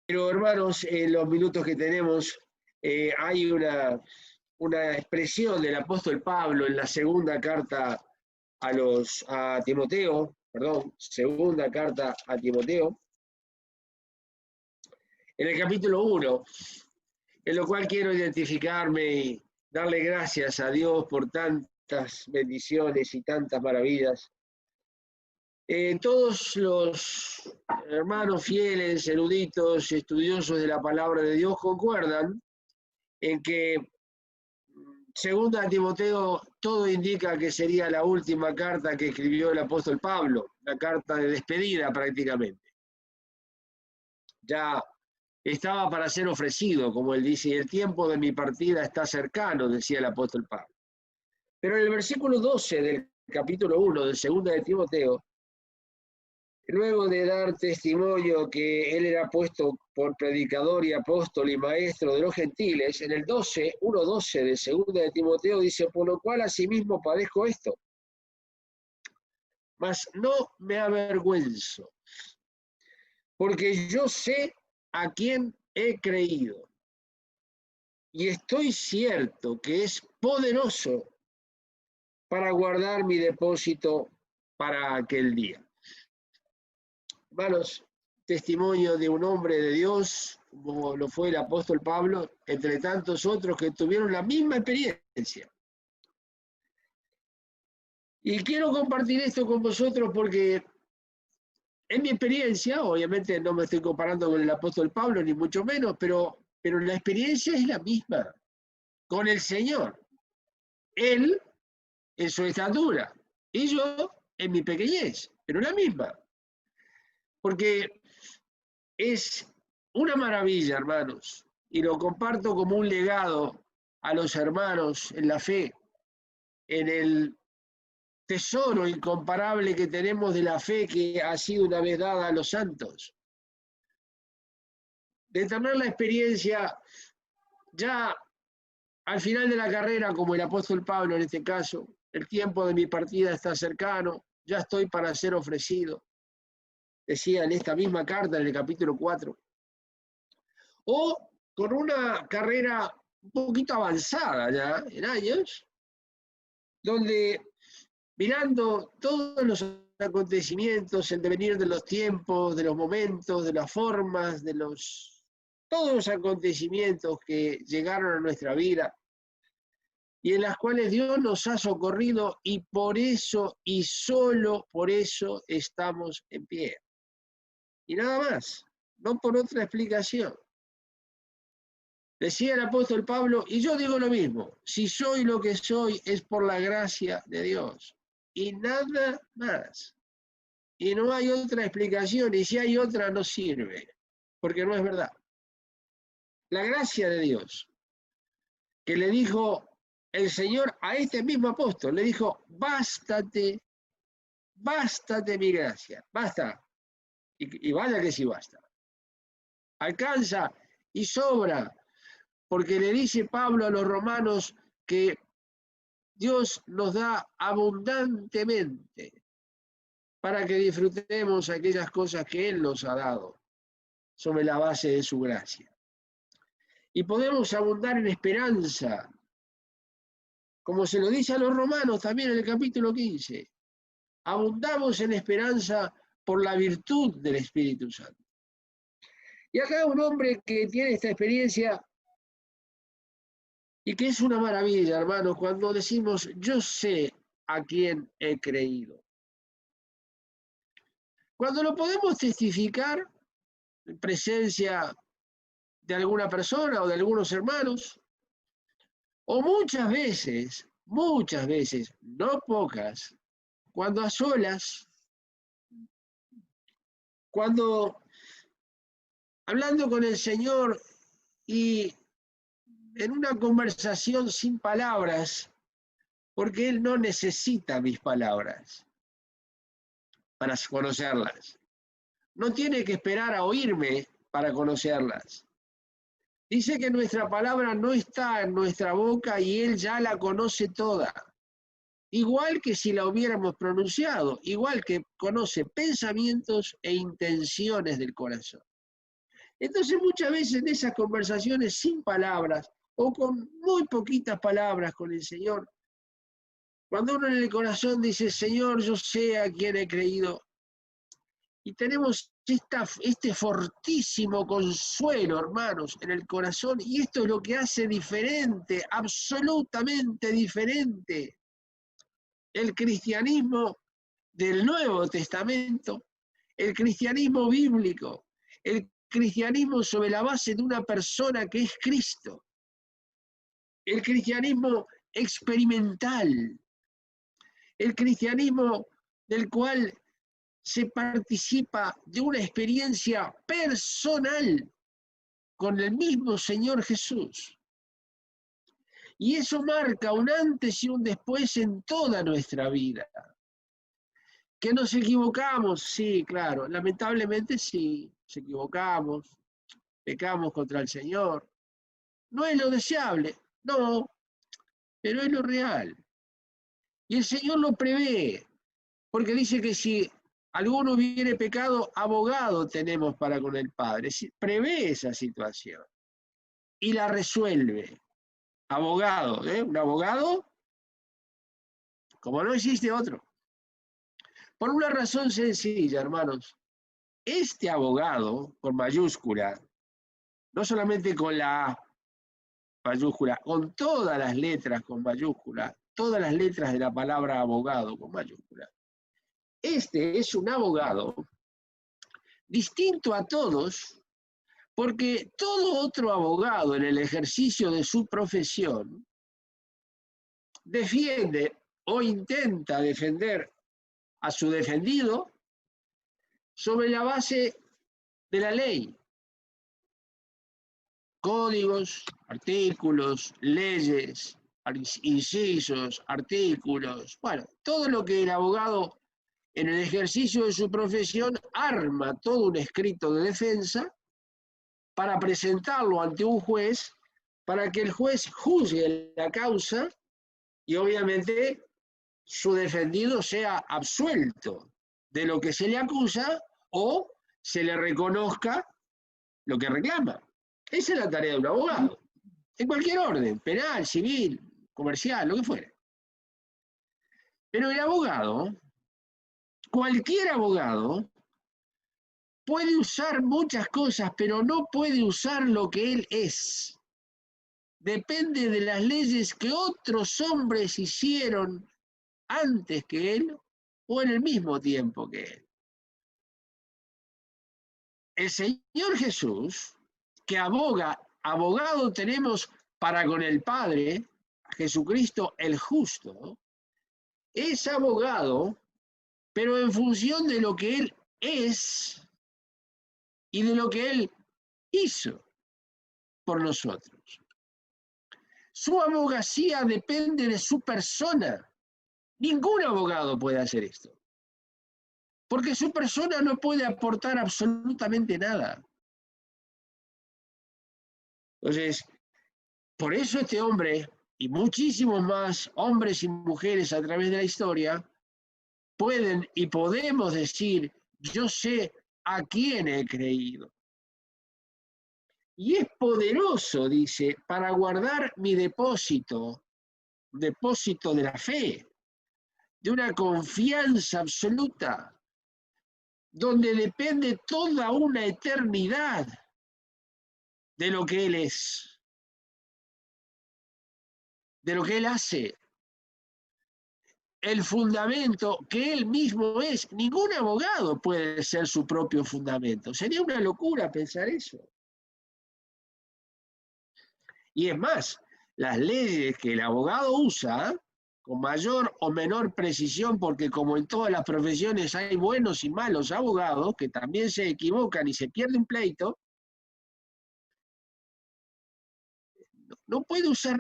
Pero hermanos, en los minutos que tenemos, hay una expresión del apóstol Pablo en la segunda carta a Timoteo, segunda carta a Timoteo, en el capítulo 1, en lo cual quiero identificarme y darle gracias a Dios por tantas bendiciones y tantas maravillas. Todos los hermanos fieles, eruditos, estudiosos de la palabra de Dios concuerdan en que segunda Timoteo todo indica que sería la última carta que escribió el apóstol Pablo, la carta de despedida prácticamente. Ya estaba para ser ofrecido, como él dice, y el tiempo de mi partida está cercano, decía el apóstol Pablo. Pero en el versículo 12 del capítulo 1 de segunda de Timoteo, luego de dar testimonio que él era puesto por predicador y apóstol y maestro de los gentiles, en el 1:12 de segunda de Timoteo dice, por lo cual asimismo padezco esto, mas no me avergüenzo, porque yo sé a quién he creído, y estoy cierto que es poderoso para guardar mi depósito para aquel día. Hermanos, testimonio de un hombre de Dios, como lo fue el apóstol Pablo, entre tantos otros que tuvieron la misma experiencia. Y quiero compartir esto con vosotros porque en mi experiencia, obviamente no me estoy comparando con el apóstol Pablo, ni mucho menos, pero la experiencia es la misma con el Señor. Él en su estatura y yo en mi pequeñez, pero la misma. Porque es una maravilla, hermanos, y lo comparto como un legado a los hermanos en la fe, en el tesoro incomparable que tenemos de la fe que ha sido una vez dada a los santos. De tener la experiencia ya al final de la carrera, como el apóstol Pablo en este caso, el tiempo de mi partida está cercano, ya estoy para ser ofrecido, decía en esta misma carta en el capítulo 4. O con una carrera un poquito avanzada ya en años, donde mirando todos los acontecimientos, el devenir de los tiempos, de los momentos, de las formas, todos los acontecimientos que llegaron a nuestra vida y en las cuales Dios nos ha socorrido y por eso y solo por eso estamos en pie. Y nada más, no por otra explicación. Decía el apóstol Pablo, y yo digo lo mismo, si soy lo que soy es por la gracia de Dios y nada más. Y no hay otra explicación, y si hay otra no sirve, porque no es verdad. La gracia de Dios, que le dijo el Señor a este mismo apóstol, le dijo, bástate mi gracia, basta. Y vaya que sí basta. Alcanza y sobra, porque le dice Pablo a los romanos que Dios nos da abundantemente para que disfrutemos aquellas cosas que Él nos ha dado sobre la base de su gracia. Y podemos abundar en esperanza, como se lo dice a los romanos también en el capítulo 15. Abundamos en esperanza por la virtud del Espíritu Santo. Y acá un hombre que tiene esta experiencia y que es una maravilla, hermanos, cuando decimos, yo sé a quién he creído. Cuando lo podemos testificar en presencia de alguna persona o de algunos hermanos, o muchas veces, no pocas, cuando a solas, cuando hablando con el Señor y en una conversación sin palabras, porque Él no necesita mis palabras para conocerlas. No tiene que esperar a oírme para conocerlas. Dice que nuestra palabra no está en nuestra boca y Él ya la conoce toda. Igual que si la hubiéramos pronunciado, igual que conoce pensamientos e intenciones del corazón. Entonces muchas veces en esas conversaciones sin palabras o con muy poquitas palabras con el Señor, cuando uno en el corazón dice, Señor, yo sé a quién he creído, y tenemos este fortísimo consuelo, hermanos, en el corazón, y esto es lo que hace diferente, absolutamente diferente, el cristianismo del Nuevo Testamento, el cristianismo bíblico, el cristianismo sobre la base de una persona que es Cristo, el cristianismo experimental, el cristianismo del cual se participa de una experiencia personal con el mismo Señor Jesús. Y eso marca un antes y un después en toda nuestra vida. ¿Que nos equivocamos? Sí, claro, lamentablemente sí, nos equivocamos, pecamos contra el Señor. No es lo deseable, no, pero es lo real. Y el Señor lo prevé, porque dice que si alguno hubiere pecado, abogado tenemos para con el Padre. Prevé esa situación y la resuelve. Abogado, ¿eh? Un abogado como no existe otro. Por una razón sencilla, hermanos. Este abogado, con mayúscula, no solamente con la A mayúscula, con todas las letras con mayúscula, todas las letras de la palabra abogado con mayúscula. Este es un abogado distinto a todos, porque todo otro abogado en el ejercicio de su profesión defiende o intenta defender a su defendido sobre la base de la ley. Códigos, artículos, leyes, incisos, artículos, bueno, todo lo que el abogado en el ejercicio de su profesión arma todo un escrito de defensa para presentarlo ante un juez, para que el juez juzgue la causa y obviamente su defendido sea absuelto de lo que se le acusa o se le reconozca lo que reclama. Esa es la tarea de un abogado, en cualquier orden, penal, civil, comercial, lo que fuere. Pero el abogado, cualquier abogado, puede usar muchas cosas, pero no puede usar lo que él es. Depende de las leyes que otros hombres hicieron antes que él o en el mismo tiempo que él. El Señor Jesús, que abogado tenemos para con el Padre, Jesucristo el justo, es abogado, pero en función de lo que Él es y de lo que Él hizo por nosotros. Su abogacía depende de su persona. Ningún abogado puede hacer esto, porque su persona no puede aportar absolutamente nada. Entonces, por eso este hombre y muchísimos más hombres y mujeres a través de la historia pueden y podemos decir, yo sé a quién he creído. Y es poderoso, dice, para guardar mi depósito de la fe, de una confianza absoluta, donde depende toda una eternidad de lo que Él es, de lo que Él hace, el fundamento que Él mismo es. Ningún abogado puede ser su propio fundamento. Sería una locura pensar eso. Y es más, las leyes que el abogado usa, con mayor o menor precisión, porque como en todas las profesiones hay buenos y malos abogados que también se equivocan y se pierde un pleito, no puede usar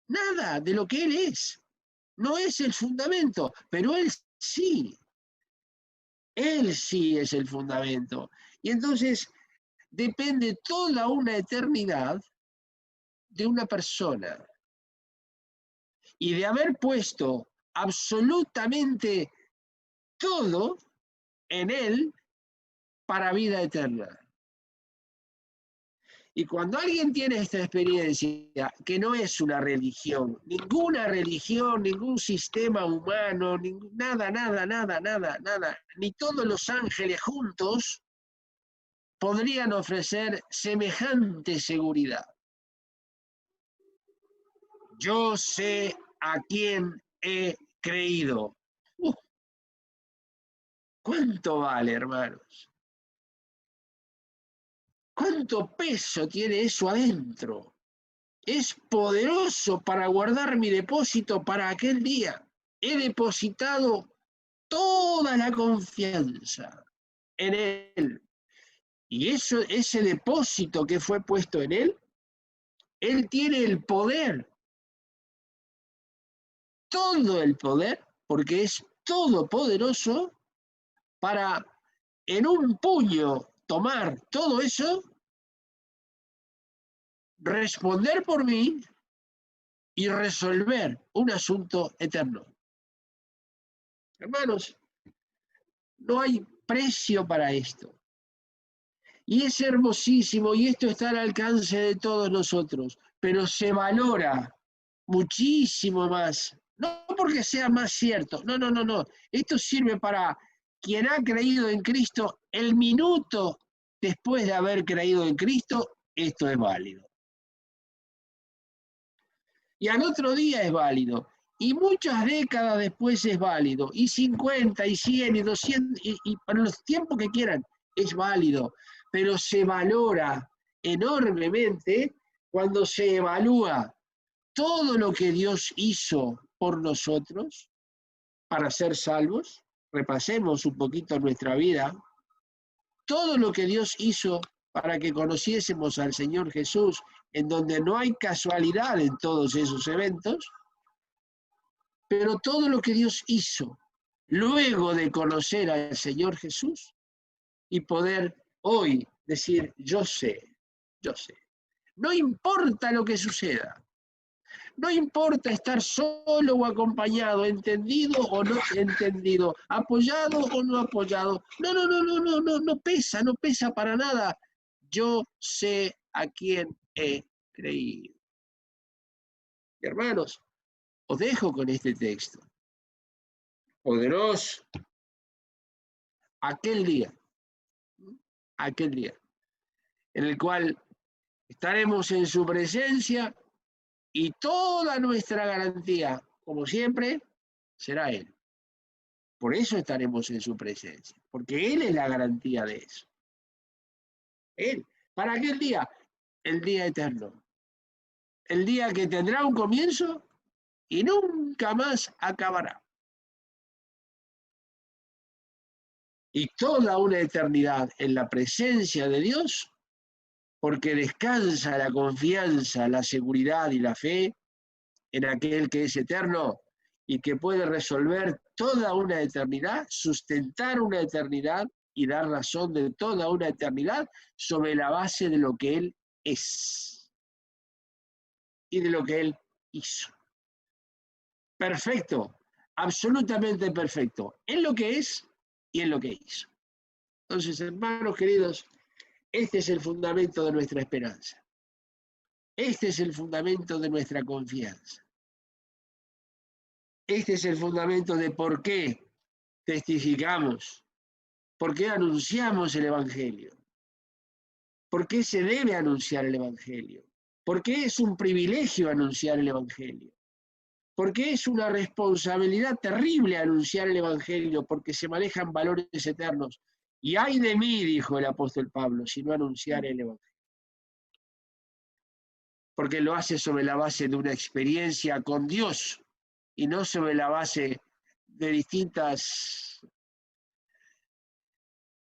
nada de lo que él es. No es el fundamento, pero él sí es el fundamento. Y entonces depende toda una eternidad de una persona. Y de haber puesto absolutamente todo en él, para vida eterna. Y cuando alguien tiene esta experiencia, que no es una religión, ningún sistema humano, nada, ni todos los ángeles juntos podrían ofrecer semejante seguridad. Yo sé a quién he creído. ¿Cuánto vale, hermanos? ¿Cuánto peso tiene eso adentro? Es poderoso para guardar mi depósito para aquel día. He depositado toda la confianza en Él. Y ese depósito que fue puesto en Él tiene el poder, todo el poder, porque es todopoderoso para en un puño tomar todo eso, responder por mí y resolver un asunto eterno. Hermanos, no hay precio para esto. Y es hermosísimo, y esto está al alcance de todos nosotros, pero se valora muchísimo más. No porque sea más cierto, no. Esto sirve para quien ha creído en Cristo, el minuto después de haber creído en Cristo, esto es válido. Y al otro día es válido. Y muchas décadas después es válido. Y 50, y 100, y 200, y para los tiempos que quieran, es válido. Pero se valora enormemente cuando se evalúa todo lo que Dios hizo por nosotros para ser salvos. Repasemos un poquito nuestra vida. Todo lo que Dios hizo para que conociésemos al Señor Jesús, en donde no hay casualidad en todos esos eventos, pero todo lo que Dios hizo luego de conocer al Señor Jesús y poder hoy decir, yo sé. No importa lo que suceda. No importa estar solo o acompañado, entendido o no entendido, apoyado o no apoyado. No pesa para nada. Yo sé a quién he creído. Hermanos, os dejo con este texto. Poderoso. Aquel día, en el cual estaremos en su presencia y toda nuestra garantía, como siempre, será Él. Por eso estaremos en su presencia, porque Él es la garantía de eso. Él, para aquel día, el día eterno, el día que tendrá un comienzo y nunca más acabará. Y toda una eternidad en la presencia de Dios, porque descansa la confianza, la seguridad y la fe en aquel que es eterno y que puede resolver toda una eternidad, sustentar una eternidad y dar razón de toda una eternidad sobre la base de lo que Él es y de lo que Él hizo. Perfecto, absolutamente perfecto, en lo que es y en lo que hizo. Entonces, hermanos queridos, este es el fundamento de nuestra esperanza. Este es el fundamento de nuestra confianza. Este es el fundamento de por qué testificamos, por qué anunciamos el Evangelio, por qué se debe anunciar el Evangelio, por qué es un privilegio anunciar el Evangelio, por qué es una responsabilidad terrible anunciar el Evangelio, porque se manejan valores eternos. Y ay de mí, dijo el apóstol Pablo, si no anunciar el Evangelio. Porque lo hace sobre la base de una experiencia con Dios y no sobre la base de distintas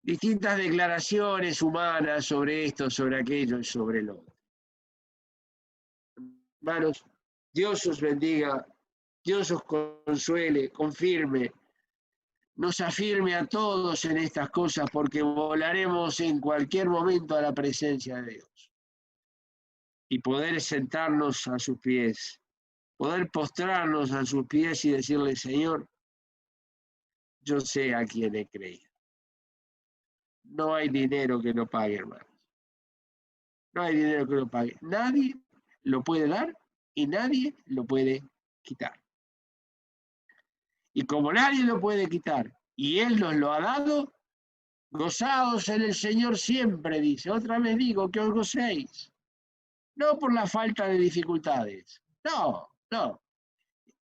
declaraciones humanas sobre esto, sobre aquello y sobre lo otro. Hermanos, Dios os bendiga, Dios os consuele, confirme, nos afirme a todos en estas cosas, porque volaremos en cualquier momento a la presencia de Dios. Y poder sentarnos a sus pies, poder postrarnos a sus pies y decirle, Señor, yo sé a quién he creído. no hay dinero que lo pague, hermanos. No hay dinero que lo pague. Nadie lo puede dar y nadie lo puede quitar. Y como nadie lo puede quitar y Él nos lo ha dado, gozaos en el Señor siempre, dice. Otra vez digo que os gocéis. No por la falta de dificultades. No, no.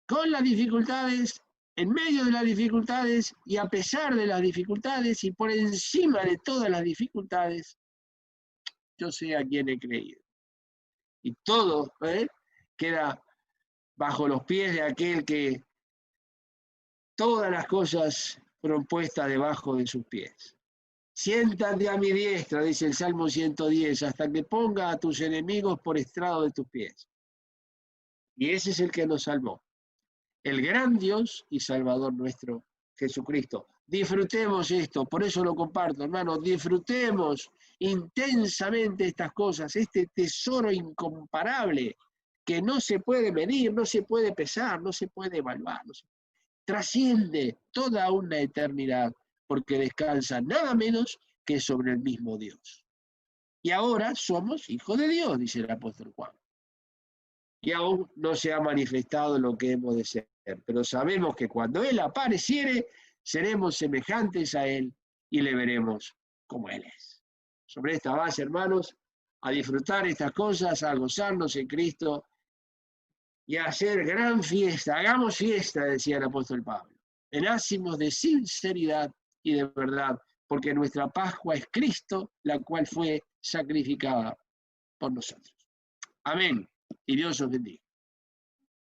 Con las dificultades, en medio de las dificultades y a pesar de las dificultades y por encima de todas las dificultades, yo sé a quién he creído. Y todo queda bajo los pies de aquel que todas las cosas fueron puestas debajo de sus pies. Siéntate a mi diestra, dice el Salmo 110, hasta que ponga a tus enemigos por estrado de tus pies. Y ese es el que nos salvó. El gran Dios y Salvador nuestro, Jesucristo. Disfrutemos esto, por eso lo comparto, hermanos, disfrutemos intensamente estas cosas, este tesoro incomparable que no se puede medir, no se puede pesar, no se puede evaluar, trasciende toda una eternidad, porque descansa nada menos que sobre el mismo Dios. Y ahora somos hijos de Dios, dice el apóstol Juan. Y aún no se ha manifestado lo que hemos de ser, pero sabemos que cuando Él apareciere, seremos semejantes a Él y le veremos como Él es. Sobre esta base, hermanos, a disfrutar estas cosas, a gozarnos en Cristo y a hacer gran fiesta. Hagamos fiesta, decía el apóstol Pablo, en ácimos de sinceridad y de verdad, porque nuestra Pascua es Cristo, la cual fue sacrificada por nosotros. Amén. Y Dios os bendiga.